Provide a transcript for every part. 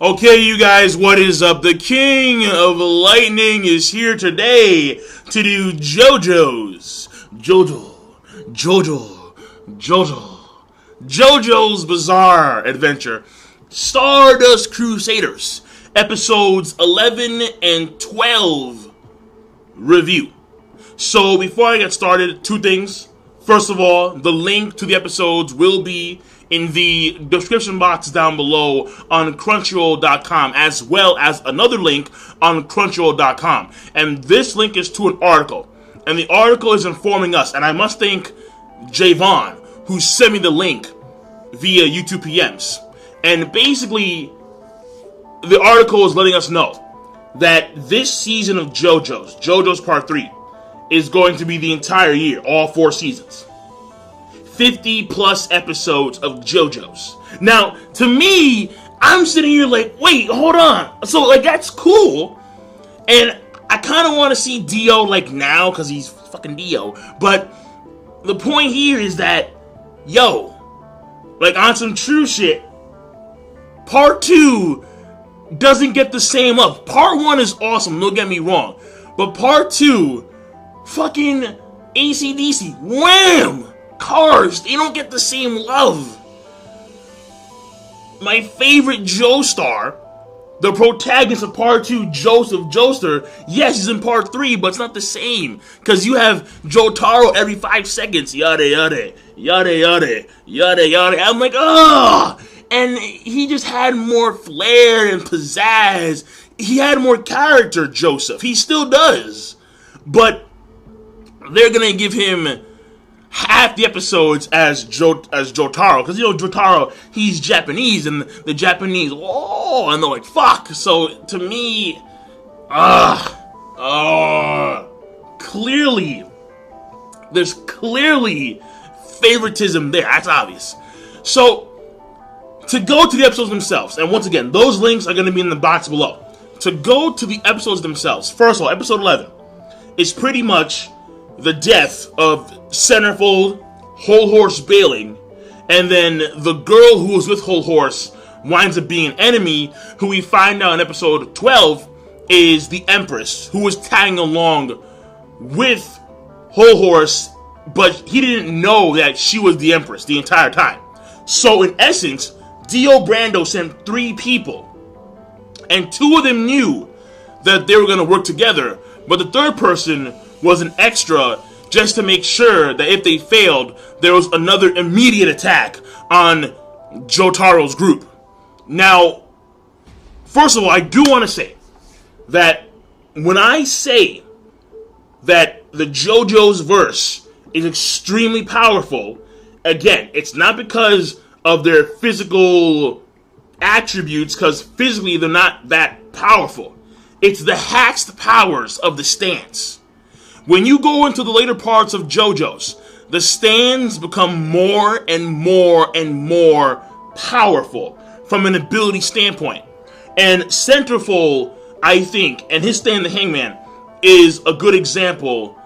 Okay, you guys, what is up? The King of Lightning is here today to do JoJo's. JoJo's Bizarre Adventure. Stardust Crusaders. Episodes 11 and 12 review. So before I get started, two things. First of all, the link to the episodes will be in the description box down below on Crunchyroll.com, as well as another link on Crunchyroll.com. And this link is to an article. And the article is informing us, and I must thank Javon, who sent me the link via YouTube PMs. And basically, the article is letting us know that this season of JoJo's Part 3, is going to be the entire year, all 4 seasons. 50 plus episodes of JoJo's. Now, to me, I'm sitting here like, wait, hold on. So, like, that's cool. And I kind of want to see Dio, like, now, because he's fucking Dio. But the point here is that, yo, like, on some true shit, Part 2 doesn't get the same love. Part 1 is awesome, don't get me wrong. But Part 2, fucking AC/DC, wham! Cars, they don't get the same love. My favorite Joestar, the protagonist of Part 2, Joseph Joestar, yes, he's in Part 3, but it's not the same. Because you have Jotaro every 5 seconds. Yada, yada, yada, yada, yada, yada. I'm like, ugh! And he just had more flair and pizzazz. He had more character, Joseph. He still does. But they're going to give him half the episodes as Jotaro, because, you know, Jotaro, he's Japanese, and the Japanese, oh, and they're like, fuck. So, to me, clearly, there's clearly favoritism there. That's obvious. So, to go to the episodes themselves, and once again, those links are going to be in the box below. To go to the episodes themselves, first of all, episode 11 is pretty much the death of Centerfold, Whole Horse bailing, and then the girl who was with Whole Horse winds up being an enemy, who we find out in episode 12 is the Empress, who was tagging along with Whole Horse, but he didn't know that she was the Empress the entire time. So in essence, Dio Brando sent 3 people, and 2 of them knew that they were going to work together, but the third person was an extra just to make sure that if they failed, there was another immediate attack on Jotaro's group. Now, first of all, I do want to say that when I say that the JoJo's verse is extremely powerful, again, it's not because of their physical attributes, because physically they're not that powerful. It's the hacked powers of the stance. When you go into the later parts of JoJo's, the stands become more and more and more powerful from an ability standpoint. And Centerfold, I think, and his stand, the Hangman, is a good example.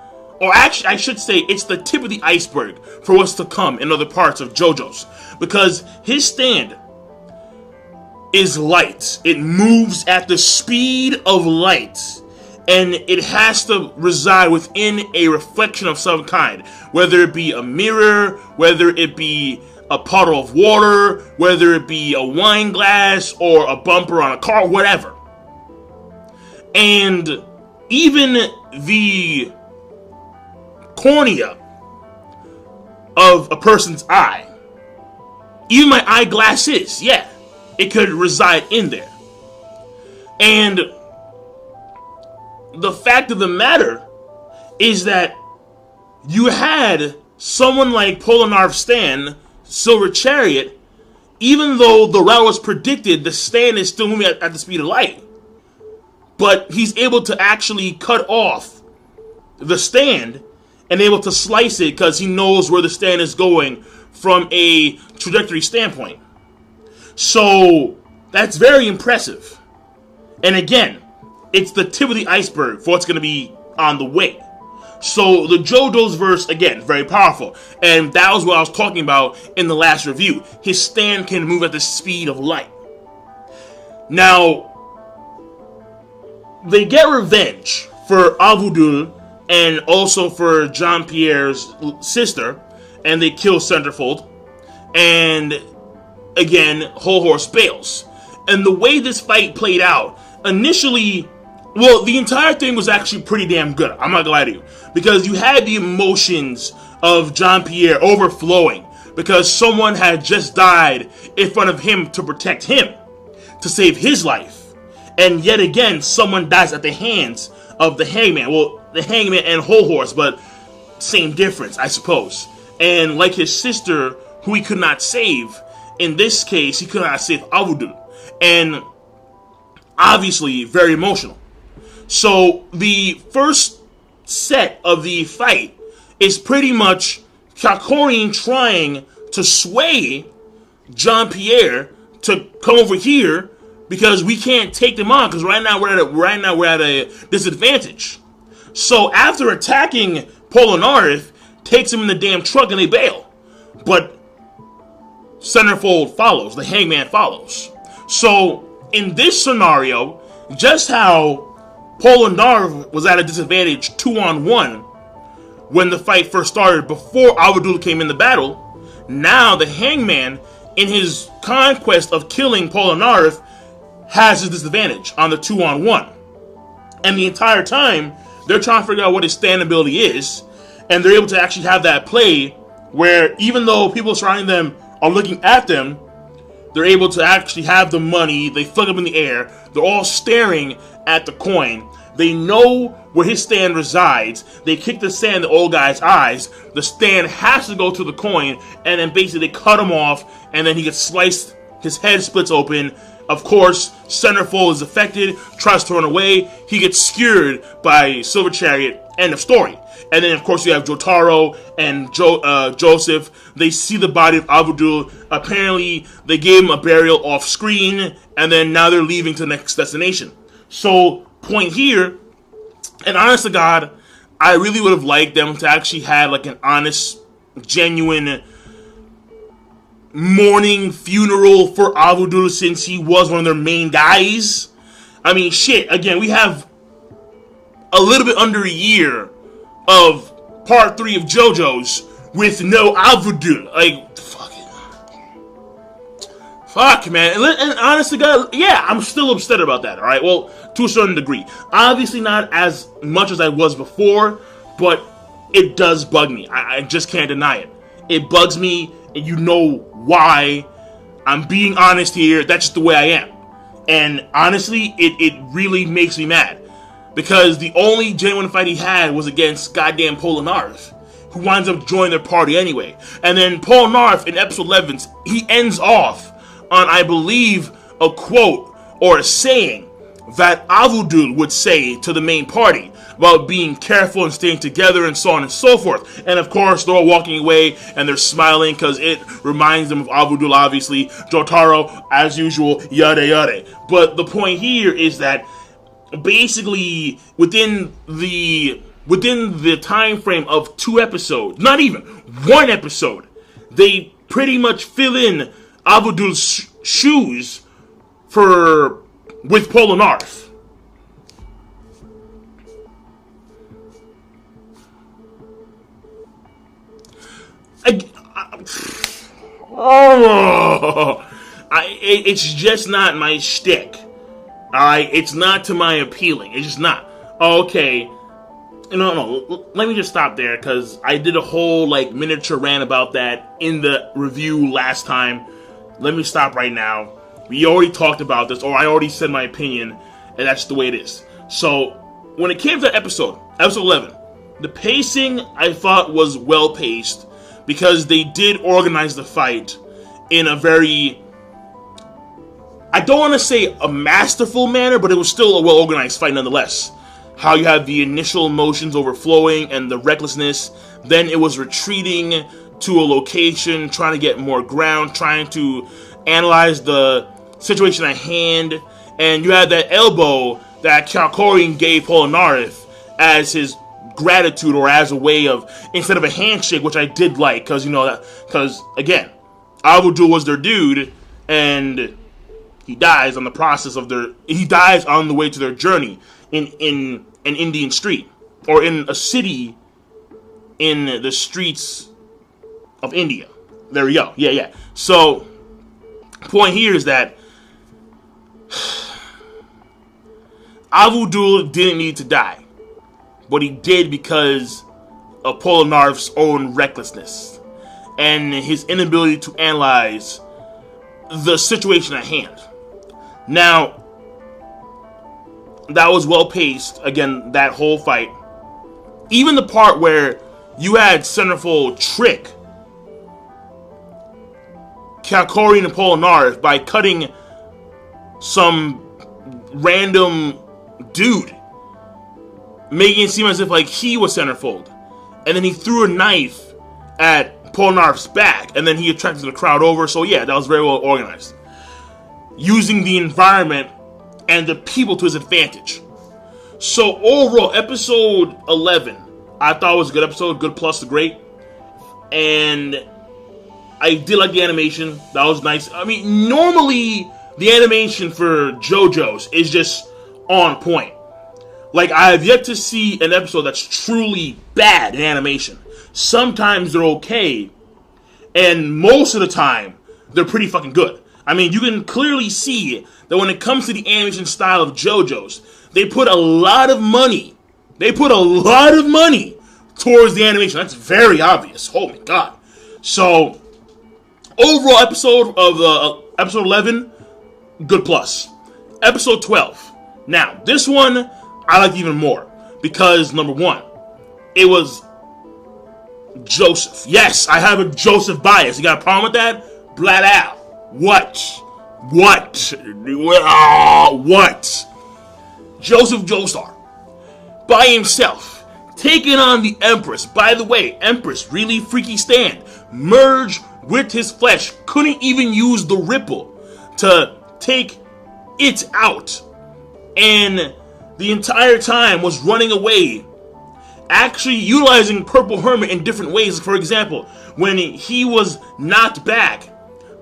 Or actually, I should say, it's the tip of the iceberg for what's to come in other parts of JoJo's. Because his stand is light. It moves at the speed of light. And it has to reside within a reflection of some kind. Whether it be a mirror, whether it be a puddle of water, whether it be a wine glass or a bumper on a car, whatever. And even the cornea of a person's eye, even my eyeglasses, yeah, it could reside in there. And the fact of the matter is that you had someone like Polnareff stand, Silver Chariot, even though the route was predicted, the stand is still moving at the speed of light. But he's able to actually cut off the stand and able to slice it because he knows where the stand is going from a trajectory standpoint. So that's very impressive. And again, it's the tip of the iceberg for what's going to be on the way. So the JoJo's verse, again, very powerful. And that was what I was talking about in the last review. His stand can move at the speed of light. Now, they get revenge for Avudul and also for Jean-Pierre's sister, and they kill Centerfold. And again, Whole Horse bails. And the way this fight played out, initially, well, the entire thing was actually pretty damn good. I'm not gonna lie to you. Because you had the emotions of Jean-Pierre overflowing because someone had just died in front of him to protect him, to save his life. And yet again, someone dies at the hands of the Hangman. Well, the Hangman and Whole Horse, but same difference, I suppose. And like his sister, who he could not save, in this case, he could not save Avudul. And obviously, very emotional. So, the first set of the fight is pretty much Kakorian trying to sway Jean-Pierre to come over here because we can't take them on because right now we're at a disadvantage. So after attacking Polnareff, takes him in the damn truck and they bail. But Centerfold follows, the Hangman follows. So in this scenario, just how Polnareff was at a disadvantage 2-on-1 when the fight first started before Avudul came in the battle, now the Hangman, in his conquest of killing Polnareff, has his disadvantage on the 2-on-1. And the entire time, they're trying to figure out what his stand ability is, and they're able to actually have that play where even though people surrounding them are looking at them, they're able to actually have the money, they fling up in the air, they're all staring at the coin. They know where his stand resides. They kick the sand in the old guy's eyes. The stand has to go to the coin, and then basically they cut him off, and then he gets sliced, his head splits open. Of course, Centerfold is affected, tries to run away. He gets skewered by Silver Chariot. End of story. And then, of course, you have Jotaro and Joseph. They see the body of Avudul. Apparently, they gave him a burial off screen, and then now they're leaving to the next destination. So, point here, and honest to God, I really would have liked them to actually have like an honest, genuine mourning funeral for Avudul since he was one of their main guys. I mean, shit, again, we have a little bit under a year of part 3 of JoJo's with no Avudul. Like, fuck, man. And honest to God, yeah, I'm still upset about that, alright? Well, to a certain degree. Obviously not as much as I was before, but it does bug me. I just can't deny it. It bugs me, and you know why. I'm being honest here. That's just the way I am. And honestly, it really makes me mad. Because the only genuine fight he had was against goddamn Polnareff, who winds up joining their party anyway. And then Polnareff in episode 11, he ends off on, I believe, a quote or a saying that Avudul would say to the main party about being careful and staying together and so on and so forth. And of course, they're all walking away and they're smiling because it reminds them of Avudul, obviously. Jotaro, as usual, yada yada. But the point here is that basically within the time frame of 2 episodes, not even 1 episode, they pretty much fill in Avudul's shoes with Polnareff. It's just not my shtick. It's not to my appealing. It's just not. Okay. No. Let me just stop there because I did a whole miniature rant about that in the review last time. Let me stop right now. We already talked about this, or I already said my opinion, and that's the way it is. So, when it came to episode 11, the pacing I thought was well paced because they did organize the fight in a very, I don't want to say a masterful manner, but it was still a well-organized fight nonetheless. How you have the initial emotions overflowing and the recklessness, then it was retreating to a location, trying to get more ground, trying to analyze the situation at hand, and you had that elbow that Kakorian gave Polnareff as his gratitude or as a way of, instead of a handshake, which I did like, because again, Avudul was their dude, and he dies on the process of he dies on the way to their journey in an Indian street, or in a city in the streets of India. There we go. Yeah. So, point here is that Avudul didn't need to die, but he did because of Polnareff's own recklessness and his inability to analyze the situation at hand. Now, that was well paced. Again, that whole fight, even the part where you had Centerfold trick Kalkorian and Polnareff by cutting some random dude, making it seem as if like he was Centerfold, and then he threw a knife at Polnareff's back, and then he attracted the crowd over. So yeah, that was very well organized, using the environment and the people to his advantage. So overall, episode 11, I thought it was a good episode, good plus to great, and I did like the animation. That was nice. I mean, normally the animation for JoJo's is just on point. Like, I have yet to see an episode that's truly bad in animation. Sometimes they're okay, and most of the time, they're pretty fucking good. I mean, you can clearly see that when it comes to the animation style of JoJo's, they put a lot of money. Towards the animation. That's very obvious. Oh my god. So, overall episode of episode 11, good plus. Episode 12. Now, this one I liked even more because, number one, it was Joseph. Yes, I have a Joseph bias. You got a problem with that? Blat out. What? Joseph Joestar, by himself, taking on the Empress. By the way, Empress, really freaky stand. Merged with his flesh. Couldn't even use the ripple to take it out. And the entire time was running away. Actually utilizing Purple Hermit in different ways. For example, when he was knocked back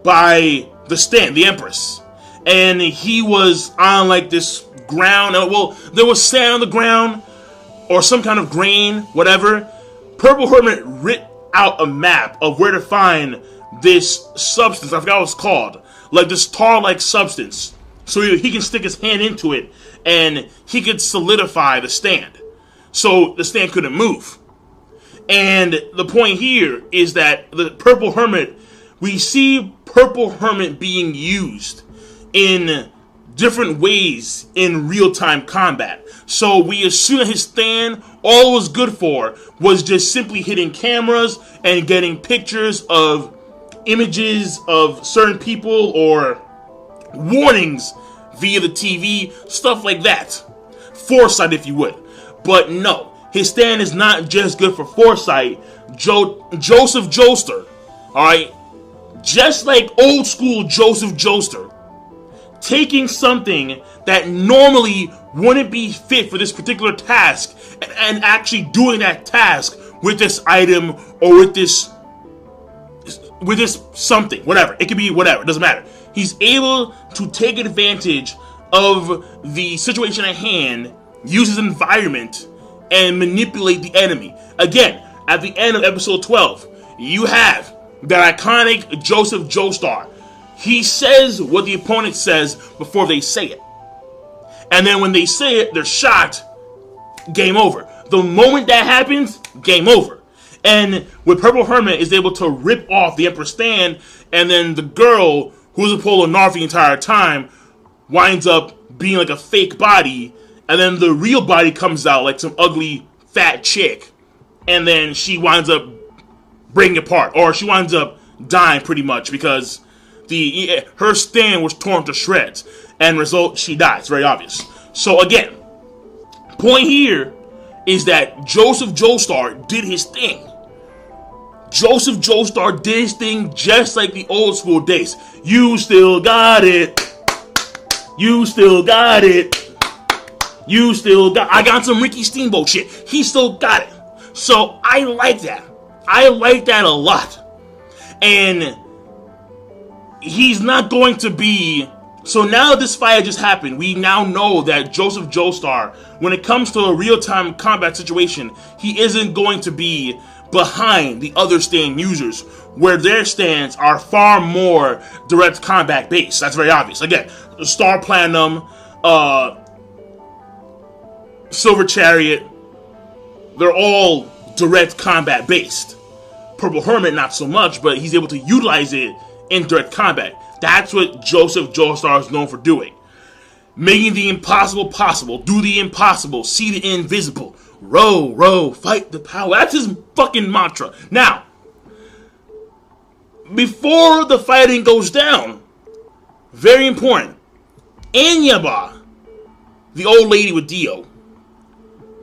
by the stand, the Empress, and he was on like this ground. Well, there was sand on the ground or some kind of grain, whatever. Purple Hermit writ out a map of where to find this substance. I forgot what it's called. Like this tar-like substance. So he can stick his hand into it and he could solidify the stand. So the stand couldn't move. And the point here is that the Purple Hermit, we see Purple Hermit being used in different ways in real-time combat. So we assume that his stand, all it was good for was just simply hitting cameras and getting pictures of images of certain people or warnings via the TV, stuff like that. Foresight, if you would. But no, his stand is not just good for foresight. Joseph Joestar, alright, just like old school Joseph Joestar, taking something that normally wouldn't be fit for this particular task and actually doing that task with this item or with this something, whatever. It could be whatever, it doesn't matter. He's able to take advantage of the situation at hand, use his environment, and manipulate the enemy. Again, at the end of episode 12, you have the iconic Joseph Joestar. He says what the opponent says before they say it. And then when they say it, they're shocked. Game over. The moment that happens, game over. And with Purple Hermit is able to rip off the Emperor's stand, and then the girl, who's a Polnareff the entire time, winds up being like a fake body, and then the real body comes out like some ugly fat chick, and then she winds up breaking apart, or she winds up dying pretty much because her stand was torn to shreds, and result, she dies. Very obvious. So again, point here is that Joseph Joestar did his thing. Joseph Joestar did his thing just like the old school days. You still got it. You still got it. You still got. I got some Ricky Steamboat shit. He still got it. So I like that. I like that a lot. And he's not going to be So now this fight just happened. We now know that Joseph Joestar, when it comes to a real-time combat situation, he isn't going to be behind the other stand users, where their stands are far more direct combat based. That's very obvious. Again, Star Platinum, Silver Chariot, they're all direct combat based. Purple Hermit, not so much, but he's able to utilize it in direct combat. That's what Joseph Joestar is known for doing. Making the impossible possible, do the impossible, see the invisible, row, row, fight the power. That's his fucking mantra. Now, before the fighting goes down, very important, Anyaba, the old lady with Dio,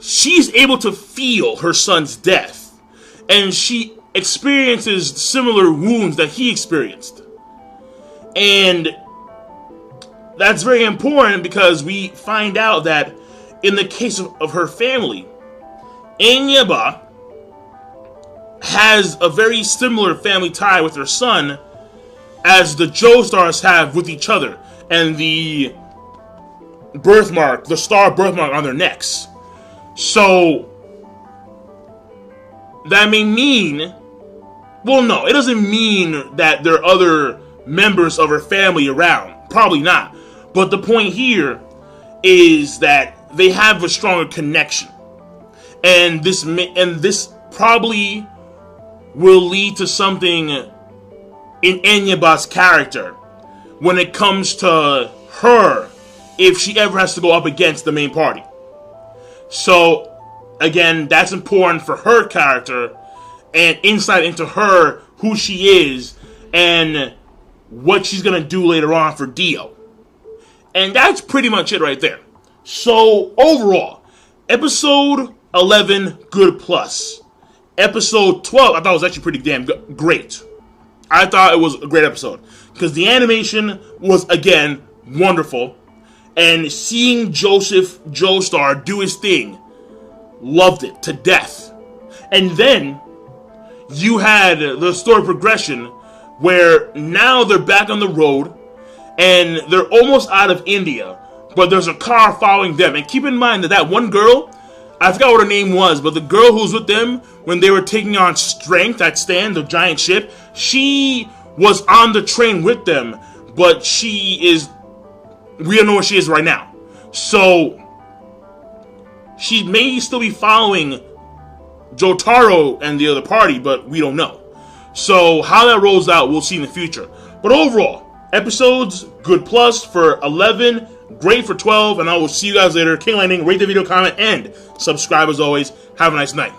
she's able to feel her son's death, and she experiences similar wounds that he experienced. And that's very important because we find out that in the case of her family, Anyaba has a very similar family tie with her son as the Joestars have with each other, and the birthmark, the star birthmark on their necks. So that may mean, well, no, it doesn't mean that there are other members of her family around. Probably not. But the point here is that they have a stronger connection. And this probably will lead to something in Anyaba's character when it comes to her, if she ever has to go up against the main party. So, again, that's important for her character and insight into her, who she is, and what she's going to do later on for Dio. And that's pretty much it right there. So, overall, episode 11, good plus. Episode 12, I thought was actually pretty damn great. I thought it was a great episode, because the animation was, again, wonderful. And seeing Joseph Joestar do his thing, loved it to death. And then you had the story progression where now they're back on the road and they're almost out of India, but there's a car following them. And keep in mind that one girl, I forgot what her name was, but the girl who was with them when they were taking on Strength, that stand, the giant ship, she was on the train with them, but we don't know where she is right now. So she may still be following Jotaro and the other party, but we don't know. So how that rolls out, we'll see in the future. But overall, episodes, good plus for 11, great for 12, and I will see you guys later. King Lightning, rate the video, comment, and subscribe as always. Have a nice night.